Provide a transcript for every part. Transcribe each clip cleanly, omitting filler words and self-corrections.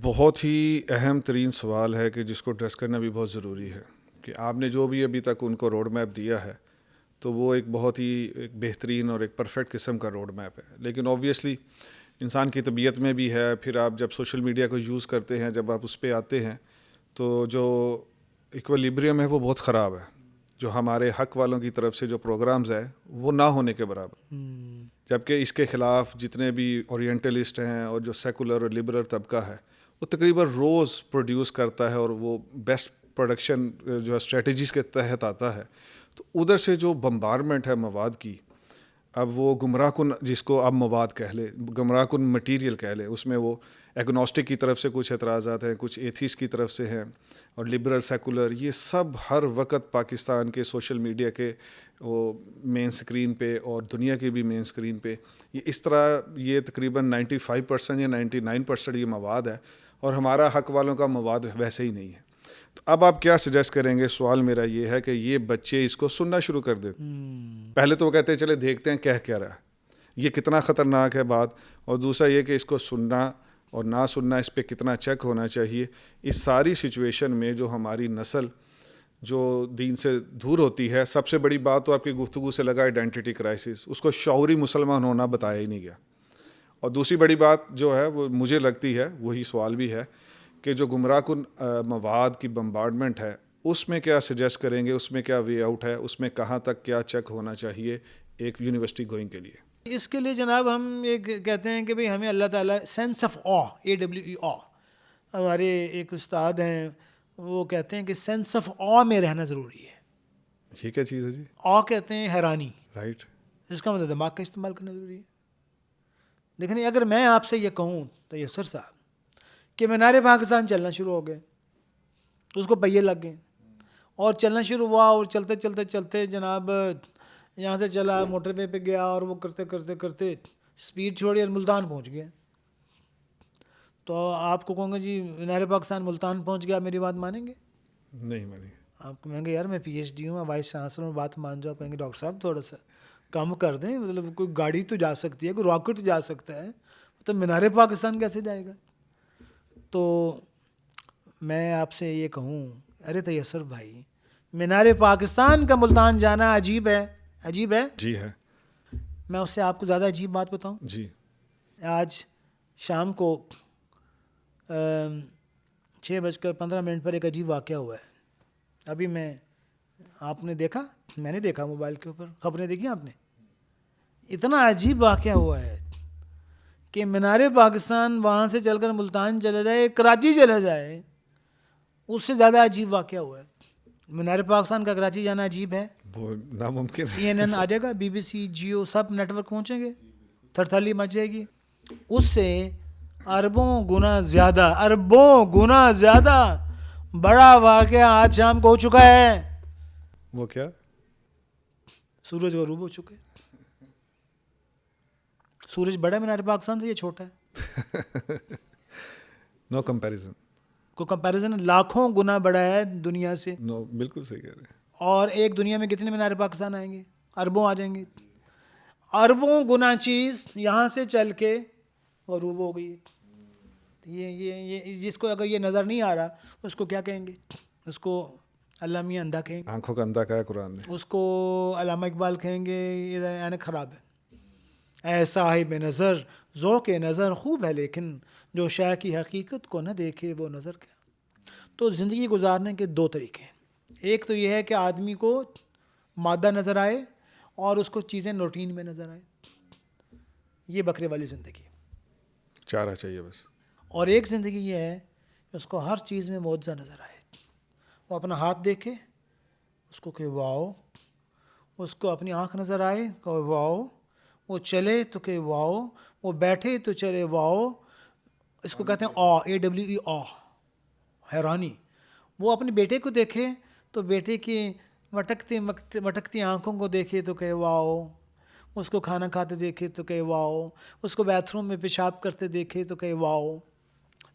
بہت ہی اہم ترین سوال ہے کہ جس کو ایڈریس کرنا بھی بہت ضروری ہے کہ آپ نے جو بھی ابھی تک ان کو روڈ میپ دیا ہے تو وہ ایک بہت ہی ایک بہترین اور ایک پرفیکٹ قسم کا روڈ میپ ہے، لیکن اوبویسلی انسان کی طبیعت میں بھی ہے. پھر آپ جب سوشل میڈیا کو یوز کرتے ہیں، جب آپ اس پہ آتے ہیں تو جو ایکویلیبریم ہے وہ بہت خراب ہے. جو ہمارے حق والوں کی طرف سے جو پروگرامز ہیں وہ نہ ہونے کے برابر، جبکہ اس کے خلاف جتنے بھی اورینٹلسٹ ہیں اور جو سیکولر اور لبرل طبقہ ہے وہ تقریباً روز پروڈیوس کرتا ہے اور وہ بیسٹ پروڈکشن جو ہے اسٹریٹجیز کے تحت آتا ہے. تو ادھر سے جو بمبارمنٹ ہے مواد کی، اب وہ گمراہ کن جس کو اب مواد کہہ لے، گمراہ کن مٹیریل کہہ لے، اس میں وہ ایگنوسٹک کی طرف سے کچھ اعتراضات ہیں، کچھ ایتھیس کی طرف سے ہیں، اور لبرل سیکولر، یہ سب ہر وقت پاکستان کے سوشل میڈیا کے وہ مین سکرین پہ اور دنیا کی بھی مین سکرین پہ یہ اس طرح یہ تقریباً 95% یا 99% یہ مواد ہے، اور ہمارا حق والوں کا مواد ویسے ہی نہیں ہے. تو اب آپ کیا سجیسٹ کریں گے؟ سوال میرا یہ ہے کہ یہ بچے اس کو سننا شروع کر دیتے. پہلے تو وہ کہتے ہیں چلے دیکھتے ہیں کہہ کیا رہا ہے، یہ کتنا خطرناک ہے بات، اور دوسرا یہ کہ اس کو سننا اور نہ سننا، اس پہ کتنا چیک ہونا چاہیے. اس ساری سچویشن میں جو ہماری نسل جو دین سے دور ہوتی ہے، سب سے بڑی بات تو آپ کی گفتگو سے لگا آئیڈینٹی کرائسس، اس کو شعوری مسلمان ہونا بتایا ہی نہیں گیا. اور دوسری بڑی بات جو ہے وہ مجھے لگتی ہے، وہی سوال بھی ہے کہ جو گمراہ کن مواد کی بمبارڈمنٹ ہے، اس میں کیا سجیسٹ کریں گے؟ اس میں کیا وے آؤٹ ہے؟ اس میں کہاں تک کیا چیک ہونا چاہیے ایک یونیورسٹی گوئنگ کے لیے؟ اس کے لیے جناب ہم ایک کہتے ہیں کہ بھئی ہمیں اللہ تعالیٰ سینس آف آ، AWE، ہمارے ایک استاد ہیں وہ کہتے ہیں کہ سینس آف آ میں رہنا ضروری ہے. یہ کیا چیز ہے جی؟ آ کہتے ہیں حیرانی، رائٹ. اس کا مطلب دماغ کا استعمال کرنا ضروری ہے. لیکن اگر میں آپ سے یہ کہوں تو یسر صاحب کہ مینار پاکستان چلنا شروع ہو گئے، اس کو پہیے لگ گئے اور چلنا شروع ہوا، اور چلتے چلتے چلتے جناب یہاں سے چلا موٹر وے پہ گیا، اور وہ کرتے کرتے کرتے سپیڈ چھوڑی اور ملتان پہنچ گیا. تو آپ کو کہوں گا جی مینار پاکستان ملتان پہنچ گیا، میری بات مانیں گے؟ نہیں مانی. آپ کو کہیں گے یار میں PhD ہوں، وائس چانسلر میں، بات مان جاؤ. کہیں گے ڈاکٹر صاحب تھوڑا سا کم کر دیں، مطلب کوئی گاڑی تو جا سکتی ہے، کوئی راکٹ جا سکتا ہے، تو مینار پاکستان کیسے جائے گا؟ تو میں آپ سے یہ کہوں، ارے تیسر بھائی، مینار پاکستان کا ملتان جانا عجیب ہے، عجیب ہے. جی ہے. میں اس سے آپ کو زیادہ عجیب بات بتاؤں. جی. آج شام کو 6:15 پر ایک عجیب واقعہ ہوا ہے. ابھی آپ نے دیکھا، میں نے دیکھا موبائل کے اوپر خبریں دیکھی آپ نے. اتنا عجیب واقعہ ہوا ہے کہ مینار پاکستان وہاں سے چل کر ملتان چلا جائے، کراچی چلا جائے، اس سے زیادہ عجیب واقعہ ہوا ہے. مینار پاکستان کا کراچی جانا عجیب ہے. وہ ناممکن. CNN آ جائے گا، BBC، جیو، سب نیٹ ورک پہنچیں گے، تھرتھالی مچ جائے گی. اس سے اربوں گنا زیادہ بڑا واقعہ آج شام کو ہو چکا ہے. وہ کیا؟ سورج غروب ہو چکا ہے. سورج بڑا ہے مینار پاکستان سے، یہ چھوٹا ہے. نو کمپیریزن. کو کمپیریزن لاکھوں گنا بڑا ہے دنیا سے. نو، بالکل صحیح کہہ رہے ہیں. اور ایک دنیا میں کتنے مینار پاکستان آئیں گے؟ اربوں آ جائیں گے. اربوں گنا چیز یہاں سے چل کے غروب ہو گئی. یہ جس کو اگر یہ نظر نہیں آ رہا اس کو کیا کہیں گے؟ اس کو علامہ میاں اندھا کہیں گے. آنکھوں کا اندھا کہا ہے قرآن نے. اس کو علامہ اقبال کہیں گے یہ عینک خراب ہے. اے صاحب نظر ذوق نظر خوب ہے، لیکن جو شے کی حقیقت کو نہ دیکھے وہ نظر کیا. تو زندگی گزارنے کے دو طریقے ہیں. ایک تو یہ ہے کہ آدمی کو مادہ نظر آئے اور اس کو چیزیں روٹین میں نظر آئے، یہ بکرے والی زندگی. چارہ چاہیے بس. اور ایک زندگی یہ ہے کہ اس کو ہر چیز میں معجزہ نظر آئے. وہ اپنا ہاتھ دیکھے اس کو کہ واؤ، اس کو اپنی آنکھ نظر آئے کہ واؤ، وہ چلے تو کہ واؤ، وہ بیٹھے تو چلے واؤ. اس کو کہتے ہیں AWE، حیرانی. وہ اپنے بیٹے کو دیکھے تو بیٹے کی مٹکتی آنکھوں کو دیکھے تو کہ واؤ. اس کو کھانا کھاتے دیکھے تو کہ واؤ. اس کو بیتھ روم میں پیشاب کرتے دیکھے تو کہ واؤ.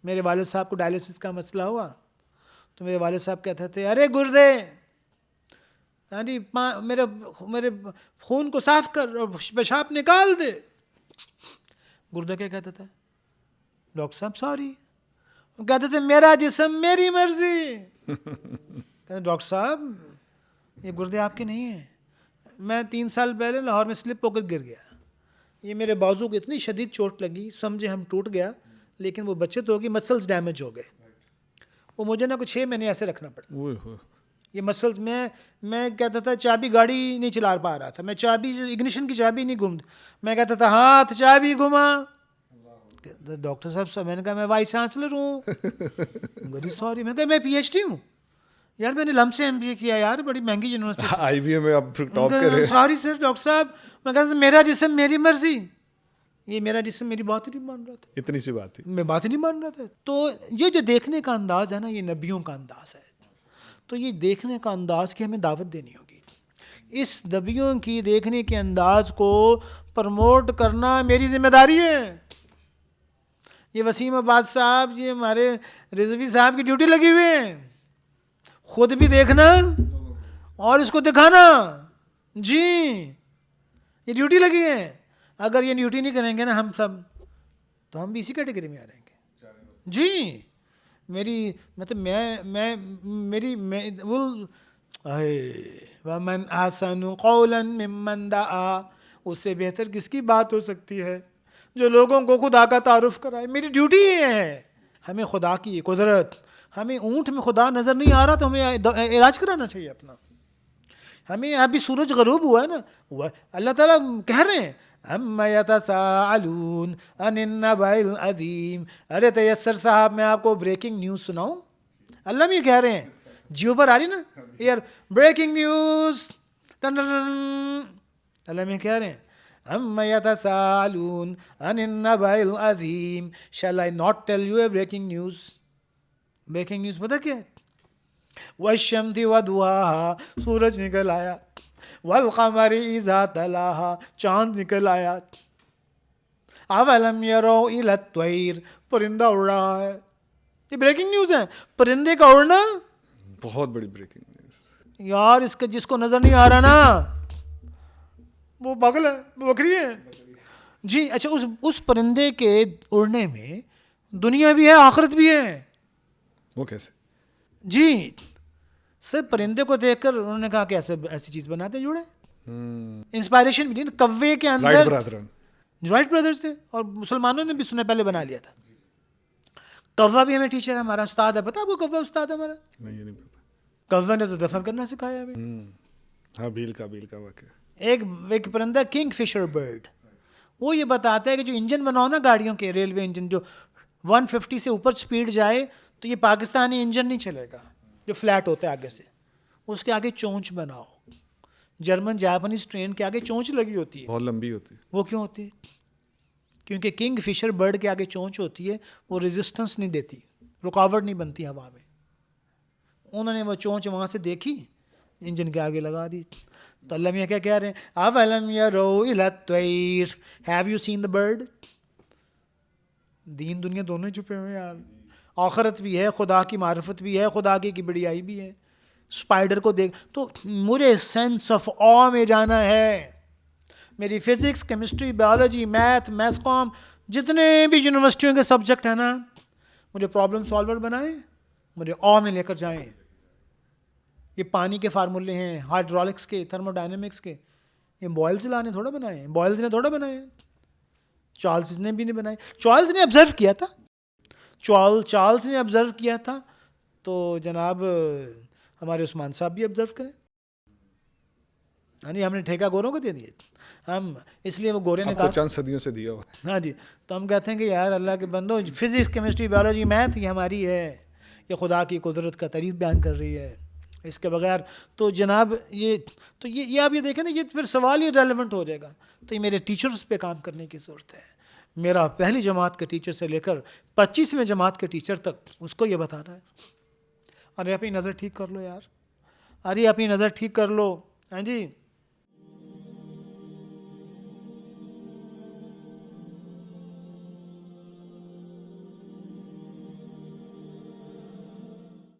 میرے والد صاحب کو ڈائلسس کا مسئلہ ہوا تو میرے والد صاحب کہتے تھے ارے گردے، یعنی میرے خون کو صاف کر اور پیشاب نکال دے. گردہ کیا کہتا تھا؟ ڈاکٹر صاحب سوری. وہ کہتے تھے میرا جسم میری مرضی. کہتے ڈاکٹر صاحب یہ گردے آپ کے نہیں ہیں. میں 3 سال پہلے لاہور میں سلپ ہو کر گر گیا. یہ میرے بازو کو اتنی شدید چوٹ لگی, سمجھے ہم ٹوٹ گیا, لیکن وہ بچت ہوگی, مسلز ڈیمیج ہو گئے. وہ مجھے نہ کچھ 6 مہینے ایسے رکھنا پڑا. یہ مسلز میں کہتا تھا چابی گاڑی نہیں چلا پا رہا تھا, میں چابی اگنیشن کی چابی نہیں گھوم, میں کہتا تھا ہاتھ چابی گھما. ڈاکٹر صاحب میں نے کہا میں وائس چانسلر ہوں. Very sorry. میں کہا میں پی ایچ ڈی ہوں یار, میں نے لم سے ایم بی اے کیا یار, بڑی مہنگی یونیورسٹی. آئی بی ایم میں اب ٹاپ کرے. سوری سر ڈاکٹر صاحب. میں کہتا تھا میرا جسم میری مرضی. یہ میرا جسم میری بات ہی نہیں مان رہا تھا. اتنی سی بات تھی, میں بات ہی نہیں مان رہا تھا. تو یہ جو دیکھنے کا انداز ہے نا, یہ نبیوں کا انداز ہے. تو یہ دیکھنے کا انداز کی ہمیں دعوت دینی ہوگی. اس نبیوں کی دیکھنے کے انداز کو پروموٹ کرنا میری ذمہ داری ہے. یہ وسیم آباد صاحب, یہ ہمارے رضوی صاحب کی ڈیوٹی لگی ہوئی ہے, خود بھی دیکھنا اور اس کو دکھانا. جی یہ ڈیوٹی لگی ہے. اگر یہ ڈیوٹی نہیں کریں گے نا ہم سب, تو ہم بھی اسی کیٹیگری میں آ جائیں گے. جی میری مطلب وَمَنْ أَحْسَنُ قَوْلًا مِمَّنْ دَعَا, اس سے بہتر کس کی بات ہو سکتی ہے جو لوگوں کو خدا کا تعارف کرائے. میری ڈیوٹی یہ ہے. ہمیں خدا کی قدرت, ہمیں اونٹ میں خدا نظر نہیں آ رہا تو ہمیں علاج کرانا چاہیے اپنا. ہمیں ابھی سورج غروب ہوا ہے نا, اللہ تعالیٰ کہہ رہے ہیں اَمَّ يَتَسَاءَلُونَ عَنِ النَّبَإِ الْعَظِيمِ. ارے تیسر صاحب میں آپ کو بریکنگ نیوز سناؤں. اللہ بھی کہہ رہے ہیں, جیو پر آ رہی نا یار بریکنگ نیوز, اللہ میں کہہ رہے ہیں اَمَّ يَتَسَاءَلُونَ عَنِ النَّبَإِ الْعَظِيمِ. Shall I not tell you a breaking news? Breaking news پتہ کیا ہے؟ وَالشَّمْسِ وَضُحَاهَا, سورج نکل آیا. وَالْقَمَرِ إِذَا تَلَاهَا, چاند نکل آیا. أَوَلَمْ يَرَوْا إِلَى الطَّيْرِ, پرندہ اڑ رہا ہے. یہ بریکنگ نیوز ہے. پرندے کا اڑنا بہت بڑی بریکنگ نیوز یار. اس کا جس کو نظر نہیں آ رہا نا وہ پاگل ہے, بکری ہے. جی اچھا, اس پرندے کے اڑنے میں دنیا بھی ہے آخرت بھی ہے. وہ کیسے؟ جی سر پرندے کو دیکھ کر انہوں نے کہا کہ ایسی چیز بناتے جوڑے. انسپائریشن بھی نہیں. کوے کے اندر رائٹ برادرز تھے اور مسلمانوں نے بھی سنے پہلے بنا لیا تھا. کوا بھی ہمیں ٹیچر ہے, ہمارا استاد ہے. پتا آپ کو کوا استاد ہے ہمارا؟ نہیں پتا. کوا نے تو دفن کرنا سکھایا ہمیں. ہاں بیل کا واقعہ. ایک پرندہ کنگ فشر برڈ, وہ یہ بتاتا ہے کہ جو انجن بناؤ نا گاڑیوں کے, ریلوے انجن جو 150 سے اوپر سپیڈ جائے تو یہ پاکستانی انجن نہیں چلے گا جو فلیٹ ہوتا ہے آگے سے. اس کے آگے چونچ بناؤ. جرمن جاپانیز ٹرین کے آگے چونچ لگی ہوتی ہے, بہت لمبی ہوتی ہے. وہ کیوں ہوتی ہے؟ کیونکہ کنگ فشر برڈ کے آگے چونچ ہوتی ہے, وہ ریزسٹنس نہیں دیتی, رکاوٹ نہیں بنتی ہوا میں. انہوں نے وہ چونچ وہاں سے دیکھی, انجن کے آگے لگا دی. تو اللہ میاں کیا کہہ رہے ہیں, اَوَلَمْ يَرَوْا إِلَى الطَّيْرِ, have you seen the bird. دین دنیا دونوں ہی چھپے ہوئے ہیں یار. آخرت بھی ہے, خدا کی معرفت بھی ہے, خدا کی بڑیائی بھی ہے. اسپائڈر کو دیکھ تو مجھے سینس آف آ میں جانا ہے. میری فزکس, کیمسٹری, بایولوجی, میتھس کام, جتنے بھی یونیورسٹیوں کے سبجیکٹ ہیں نا, مجھے پرابلم سالور بنائیں, مجھے آ میں لے کر جائیں. یہ پانی کے فارمولے ہیں, ہائیڈرولکس کے, تھرمو ڈائنامکس کے, یہ بوائلز لا نے تھوڑا بنائے ہیں, بوائلز نے تھوڑا بنائے ہیں, چارلز نے بھی نہیں بنائے. چارلز نے آبزرو کیا تھا, چارلز نے آبزرو کیا تھا, تو جناب ہمارے عثمان صاحب بھی آبزرو کریں. یعنی ہم نے ٹھیکہ گوروں کو دے دیے ہم, اس لیے وہ گورے نے کہا چند صدیوں سے دیا ہوا. ہاں جی, تو ہم کہتے ہیں کہ یار اللہ کے بندو, فزکس, کیمسٹری, بایولوجی, میتھ یہ ہماری ہے, یہ خدا کی قدرت کا تعریف بیان کر رہی ہے. اس کے بغیر تو جناب یہ آپ یہ دیکھیں نا, یہ پھر سوال ہی ریلیونٹ ہو جائے گا. تو یہ میرے ٹیچرز پہ کام کرنے کی ضرورت ہے. میرا پہلی جماعت کے ٹیچر سے لے کر 25ویں جماعت کے ٹیچر تک اس کو یہ بتانا ہے, ارے اپنی نظر ٹھیک کر لو یار, ارے اپنی نظر ٹھیک کر لو. ہاں جی,